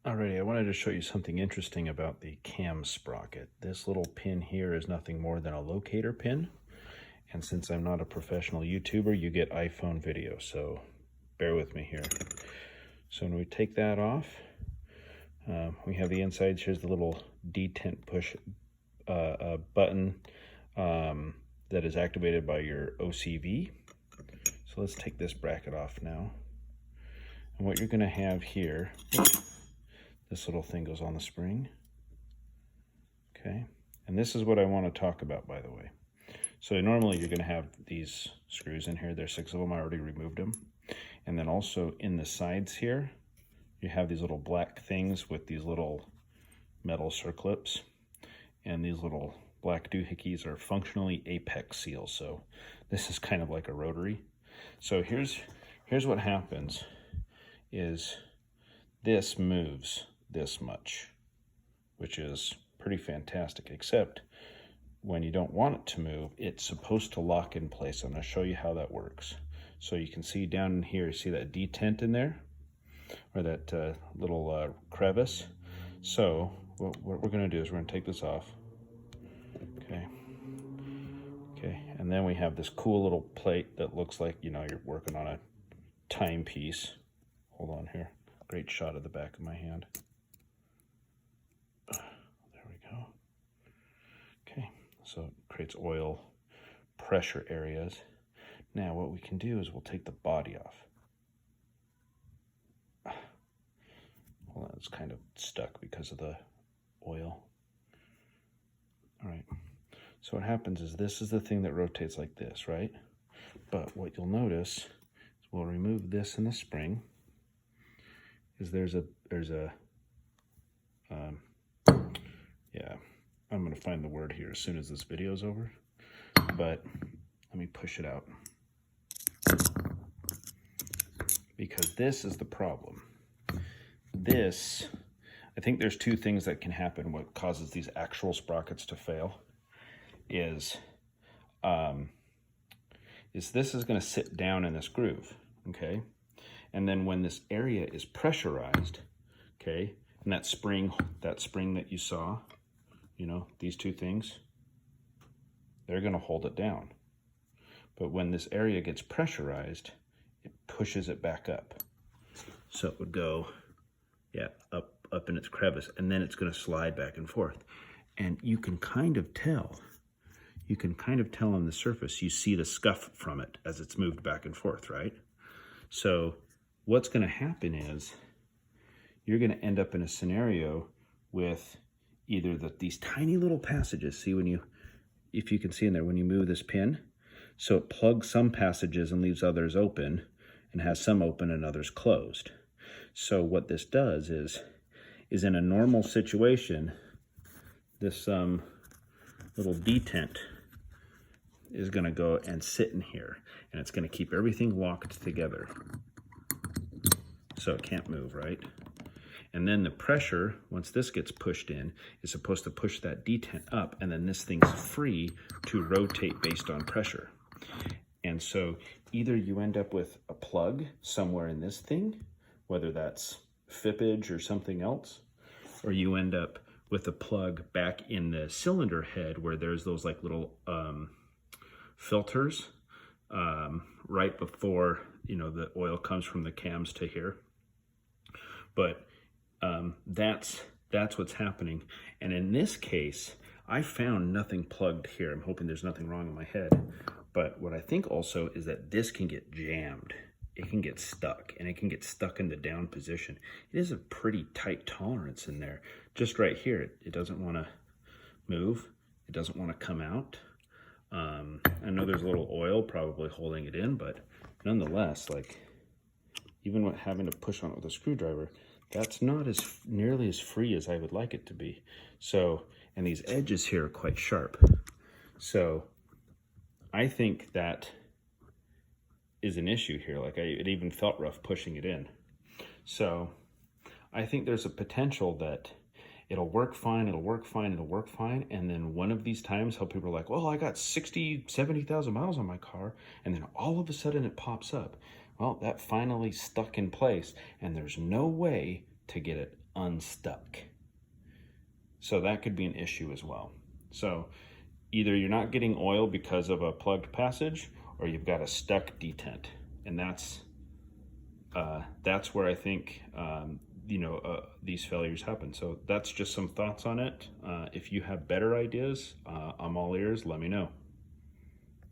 Alrighty, I wanted to show you something interesting about the cam sprocket. This little pin here is nothing more than a locator pin. And since I'm not a professional YouTuber, you get iPhone video, so bear with me here. So when we take that off, we have the inside. Here's the little detent push button that is activated by your OCV. So let's take this bracket off now. And what you're going to have here, this little thing goes on the spring. Okay, and this is what I want to talk about, by the way. So normally you're going to have these screws in here. There's 6 of them. I already removed them. And then also in the sides here, you have these little black things with these little metal circlips. And these little black doohickeys are functionally apex seals. So this is kind of like a rotary. So here's what happens is this moves this much, which is pretty fantastic, except when you don't want it to move, it's supposed to lock in place. I'm going to show you how that works. So you can see down in here, see that detent in there, or that little crevice. So what we're going to do is we're going to take this off. Okay, and then we have this cool little plate that looks like, you know, you're working on a timepiece. Hold on here. Great shot of the back of my hand. There we go. Okay, so it creates oil pressure areas. Now what we can do is we'll take the body off. Hold on, it's kind of stuck because of the oil. All right, so what happens is this is the thing that rotates like this, right? But what you'll notice is we'll remove this in the spring. Is there's a yeah, I'm gonna find the word here as soon as this video is over, but let me push it out, because this is the problem. I think there's 2 things that can happen. What causes these actual sprockets to fail is this is going to sit down in this groove, okay? And then when this area is pressurized, okay, and that spring that you saw, you know, these 2 things, they're going to hold it down. But when this area gets pressurized, it pushes it back up. So it would go, yeah, up in its crevice, and then it's going to slide back and forth. And you can kind of tell on the surface, you see the scuff from it as it's moved back and forth, right? So what's going to happen is you're going to end up in a scenario with either these tiny little passages. See, if you can see in there, when you move this pin, so it plugs some passages and leaves others open, and has some open and others closed. So what this does is in a normal situation, this little detent is going to go and sit in here, and it's going to keep everything locked together so it can't move, right? And then the pressure, once this gets pushed in, is supposed to push that detent up, and then this thing's free to rotate based on pressure. And so either you end up with a plug somewhere in this thing, whether that's fippage or something else, or you end up with a plug back in the cylinder head where there's those like little filters right before, you know, the oil comes from the cams to here. But that's what's happening. And in this case, I found nothing plugged here. I'm hoping there's nothing wrong in my head. But what I think also is that this can get jammed. It can get stuck, and it can get stuck in the down position. It is a pretty tight tolerance in there. Just right here, it doesn't want to move. It doesn't want to come out. I know there's a little oil probably holding it in, but nonetheless, like, even with having to push on it with a screwdriver, that's not nearly as free as I would like it to be. So, and these edges here are quite sharp. So I think that is an issue here. Like, it even felt rough pushing it in. So I think there's a potential that it'll work fine, and then one of these times how people are like, well, I got 60, 70,000 miles on my car, and then all of a sudden it pops up. Well, that finally stuck in place, and there's no way to get it unstuck. So that could be an issue as well. So either you're not getting oil because of a plugged passage, or you've got a stuck detent, and that's where I think these failures happen. So that's just some thoughts on it. If you have better ideas, I'm all ears. Let me know.